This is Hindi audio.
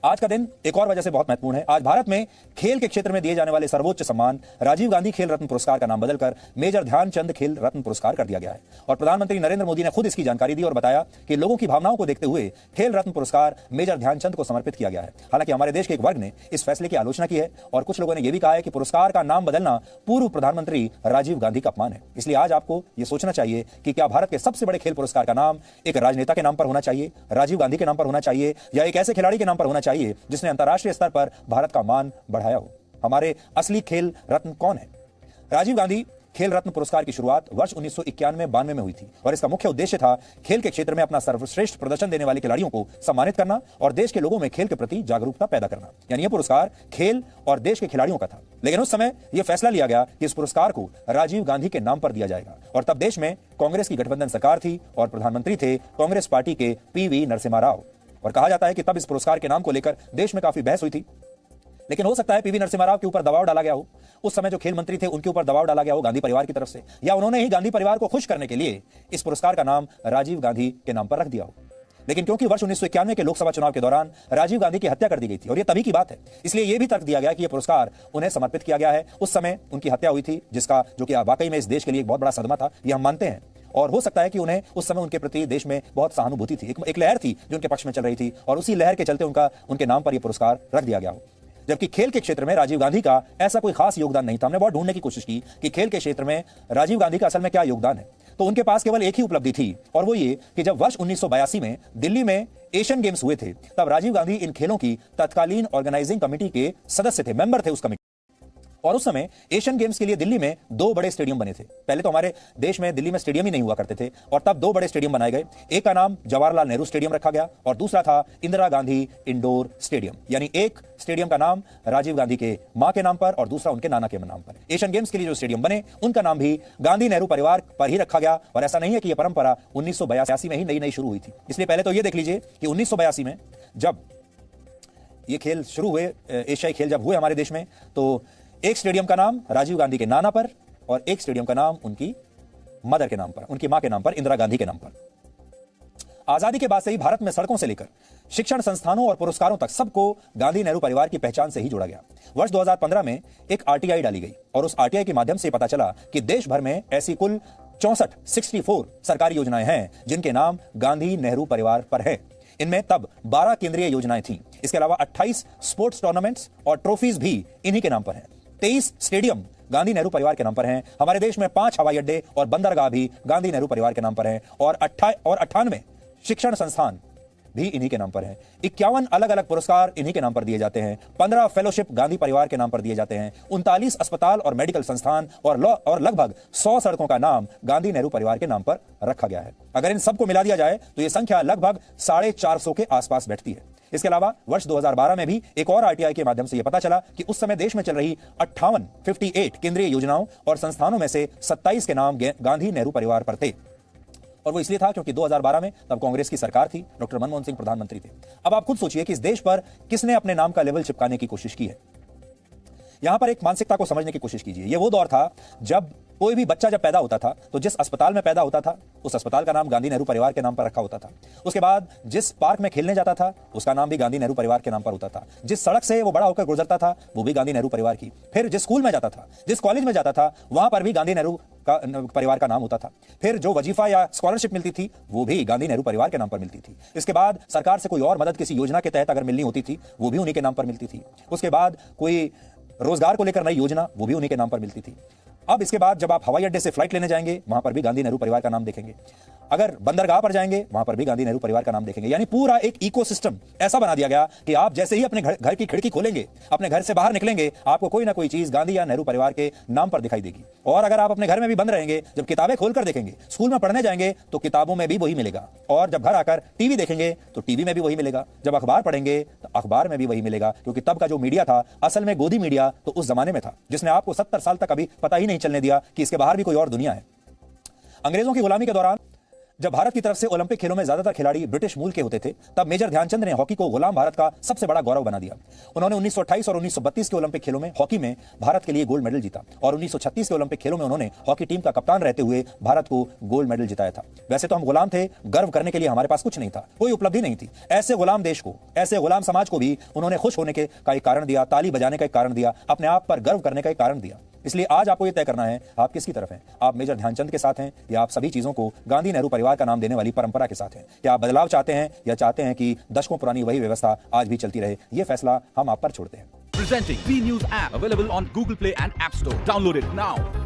आज का दिन एक और वजह से बहुत महत्वपूर्ण है। आज भारत में खेल के क्षेत्र में दिए जाने वाले सर्वोच्च सम्मान राजीव गांधी खेल रत्न पुरस्कार का नाम बदलकर मेजर ध्यानचंद खेल रत्न पुरस्कार कर दिया गया है। और प्रधानमंत्री नरेंद्र मोदी ने खुद इसकी जानकारी दी और बताया कि लोगों की भावनाओं को देखते हुए खेल रत्न पुरस्कार मेजर ध्यानचंद को समर्पित किया गया है। हालांकि हमारे देश के एक वर्ग ने इस फैसले की आलोचना की है और कुछ लोगों ने यह भी कहा है कि पुरस्कार का नाम बदलना पूर्व प्रधानमंत्री राजीव गांधी का अपमान है। इसलिए आज आपको यह सोचना चाहिए कि क्या भारत के सबसे बड़े खेल पुरस्कार का नाम एक राजनेता के नाम पर होना चाहिए, राजीव गांधी के नाम पर होना चाहिए, या एक ऐसे खिलाड़ी के नाम पर होना चाहिए जिसने अंतर्राष्ट्रीय स्तर पर भारत का मान बढ़ाया हो। हमारे असली खेल रत्न कौन है? राजीव गांधी खेल रत्न पुरस्कार की शुरुआत वर्ष 1991-92 में हुई थी और इसका मुख्य उद्देश्य था खेल के क्षेत्र में अपना सर्वश्रेष्ठ प्रदर्शन देने वाले खिलाड़ियों को सम्मानित करना और देश के लोगों में खेल के प्रति जागरूकता पैदा करना। यानी यह पुरस्कार खेल और देश के खिलाड़ियों का था। लेकिन उस समय यह फैसला लिया गया कि इस पुरस्कार को राजीव गांधी के नाम पर दिया जाएगा। और तब देश में कांग्रेस की गठबंधन सरकार थी और प्रधानमंत्री थे कांग्रेस पार्टी के पीवी नरसिम्हा राव। और कहा जाता है कि तब इस पुरस्कार के नाम को लेकर देश में काफी बहस हुई थी। लेकिन हो सकता है पीवी नरसिम्हा राव के ऊपर दबाव डाला गया हो, उस समय जो खेल मंत्री थे उनके ऊपर दबाव डाला गया हो गांधी परिवार की तरफ से, या उन्होंने ही गांधी परिवार को खुश करने के लिए इस पुरस्कार का नाम राजीव गांधी के नाम पर रख दिया हो। लेकिन क्योंकि वर्ष 1991 के लोकसभा चुनाव के दौरान राजीव गांधी की हत्या कर दी गई थी और यह तभी की बात है, इसलिए यह भी तर्क दिया गया कि यह पुरस्कार उन्हें समर्पित किया गया है। उस समय उनकी हत्या हुई थी जिसका जो कि वाकई में इस देश के लिए एक बहुत बड़ा सदमा था, यह हम मानते हैं। और हो सकता है कि उन्हें उस समय उनके प्रति देश में बहुत सहानुभूति थी, एक लहर थी जो उनके पक्ष में चल रही थी और उसी लहर के चलते उनके नाम पर यह पुरस्कार रख दिया गया हो। जबकि खेल के क्षेत्र में राजीव गांधी का ऐसा कोई खास योगदान नहीं था। हमने बहुत ढूंढने की कोशिश की कि खेल के क्षेत्र में राजीव गांधी का असल में क्या योगदान है, तो उनके पास केवल एक ही उपलब्धि थी और वो ये कि जब वर्ष 1982 में दिल्ली में एशियन गेम्स हुए थे तब राजीव गांधी इन खेलों की तत्कालीन ऑर्गेनाइजिंग कमेटी के सदस्य थे, मेंबर थे उस कमेटी। और उस समय एशियन गेम्स के लिए दिल्ली में 2 बड़े स्टेडियम बने थे। पहले तो हमारे देश में दिल्ली में स्टेडियम ही नहीं हुआ करते थे और तब 2 बड़े स्टेडियम बनाए गए। एक का नाम जवाहरलाल नेहरू स्टेडियम रखा गया और दूसरा था इंदिरा गांधी इंडोर स्टेडियम। यानी एक स्टेडियम का नाम राजीव गांधी के मां के नाम पर और दूसरा उनके नाना के नाम पर। एशियन गेम्स के लिए जो स्टेडियम बने उनका नाम भी गांधी नेहरू परिवार पर ही रखा गया। और ऐसा नहीं है कि यह परंपरा 1982 में ही नई शुरू हुई थी। इसलिए पहले तो यह देख लीजिए कि 1982 में जब ये खेल शुरू हुए, एशियाई खेल जब हुए हमारे देश में, तो एक स्टेडियम का नाम राजीव गांधी के नाना पर और एक स्टेडियम का नाम उनकी मदर के नाम पर, उनकी मां के नाम पर, इंदिरा गांधी के नाम पर। आजादी के बाद से ही भारत में सड़कों से लेकर शिक्षण संस्थानों और पुरस्कारों तक सबको गांधी नेहरू परिवार की पहचान से ही जोड़ा गया। वर्ष 2015 में एक आरटीआई डाली गई और उस आरटीआई के माध्यम से पता चला कि देश भर में ऐसी कुल 64 सरकारी योजनाएं हैं जिनके नाम गांधी नेहरू परिवार पर है। इनमें तब 12 केंद्रीय योजनाएं थीं। इसके अलावा 28 स्पोर्ट्स टूर्नामेंट्स और ट्रॉफीज भी इन्हीं के नाम पर हैं। 23 स्टेडियम गांधी नेहरू परिवार के नाम पर हैं। हमारे देश में 5 हवाई अड्डे और बंदरगाह भी गांधी नेहरू परिवार के नाम पर हैं और 98 शिक्षण संस्थान भी इन्हीं के नाम पर हैं। 51 अलग अलग पुरस्कार इन्हीं के नाम पर दिए जाते हैं। 15 फेलोशिप गांधी परिवार के नाम पर दिए जाते हैं। 39 अस्पताल और मेडिकल संस्थान और लगभग 100 सड़कों का नाम गांधी नेहरू परिवार के नाम पर रखा गया है। अगर इन सबको मिला दिया जाए तो यह संख्या लगभग 450 के आसपास बैठती है। इसके अलावा वर्ष 2012 में भी एक और आरटीआई के माध्यम से यह पता चला कि उस समय देश में चल रही 58 केंद्रीय योजनाओं और संस्थानों में से 27 के नाम गांधी नेहरू परिवार पर थे। और वो इसलिए था क्योंकि 2012 में तब कांग्रेस की सरकार थी, डॉक्टर मनमोहन सिंह प्रधानमंत्री थे। अब आप खुद सोचिए कि इस देश पर किसने अपने नाम का लेबल चिपकाने की कोशिश की है। यहां पर एक मानसिकता को समझने की कोशिश कीजिए। यह वो दौर था जब कोई भी बच्चा जब पैदा होता था तो जिस अस्पताल में पैदा होता था उस अस्पताल का नाम गांधी नेहरू परिवार के नाम पर रखा होता था। उसके बाद जिस पार्क में खेलने जाता था उसका नाम भी गांधी नेहरू परिवार के नाम पर होता था। जिस सड़क से वो बड़ा होकर गुजरता था वो भी गांधी नेहरू परिवार की। फिर जिस स्कूल में जाता था, जिस कॉलेज में जाता था, वहां पर भी गांधी नेहरू परिवार का नाम होता था। फिर जो वजीफा या स्कॉलरशिप मिलती थी वो भी गांधी नेहरू परिवार के नाम पर मिलती थी। इसके बाद सरकार से कोई और मदद किसी योजना के तहत अगर मिलनी होती थी वो भी उन्हीं के नाम पर मिलती थी। उसके बाद कोई रोजगार को लेकर नई योजना वो भी उन्हीं के नाम पर मिलती थी। अब इसके बाद जब आप हवाई अड्डे से फ्लाइट लेने जाएंगे वहां पर भी गांधी नेहरू परिवार का नाम देखेंगे। अगर बंदरगाह पर जाएंगे वहां पर भी गांधी नेहरू परिवार का नाम देखेंगे। यानी पूरा एक इकोसिस्टम ऐसा बना दिया गया कि आप जैसे ही अपने घर की खिड़की खोलेंगे, अपने घर से बाहर निकलेंगे, आपको कोई ना कोई चीज गांधी या नेहरू परिवार के नाम पर दिखाई देगी। और अगर आप अपने घर में भी बंद रहेंगे, जब किताबें खोलकर देखेंगे, स्कूल में पढ़ने जाएंगे तो किताबों में भी वही मिलेगा। और जब घर आकर टीवी देखेंगे तो टीवी में भी वही मिलेगा। जब अखबार पढ़ेंगे तो अखबार में भी वही मिलेगा। क्योंकि तब का जो मीडिया था असल में गोदी मीडिया तो उस जमाने में था जिसने आपको 70 साल तक कभी पता ही नहीं चलने दिया कि इसके बाहर भी कोई और दुनिया है। अंग्रेजों की गुलामी के दौरान जब भारत की तरफ से ओलंपिक खेलों में ज्यादातर खिलाड़ी ब्रिटिश मूल के होते थे, तब मेजर ध्यानचंद ने हॉकी को गुलाम भारत का सबसे बड़ा गौरव बना दिया। उन्होंने 1928 और 1932 के ओलंपिक खेलों में हॉकी में भारत के लिए गोल्ड मेडल जीता और 1936 के ओलंपिक खेलों में उन्होंने हॉकी टीम का कप्तान रहते हुए भारत को गोल्ड मेडल जिताया था। वैसे तो हम गुलाम थे, गर्व करने के लिए हमारे पास कुछ नहीं था, कोई उपलब्धि नहीं थी। ऐसे गुलाम देश को, ऐसे गुलाम समाज को भी उन्होंने खुश होने का एक कारण दिया, ताली बजाने का एक कारण दिया, अपने आप पर गर्व करने का एक कारण दिया। इसलिए आज आपको यह तय करना है आप किसकी तरफ हैं। आप मेजर ध्यानचंद के साथ हैं या आप सभी चीजों को गांधी नेहरू परिवार का नाम देने वाली परंपरा के साथ हैं। क्या आप बदलाव चाहते हैं या चाहते हैं कि दशकों पुरानी वही व्यवस्था आज भी चलती रहे? यह फैसला हम आप पर छोड़ते हैं। Presenting V News app available on Google Play and App Store. Download it now.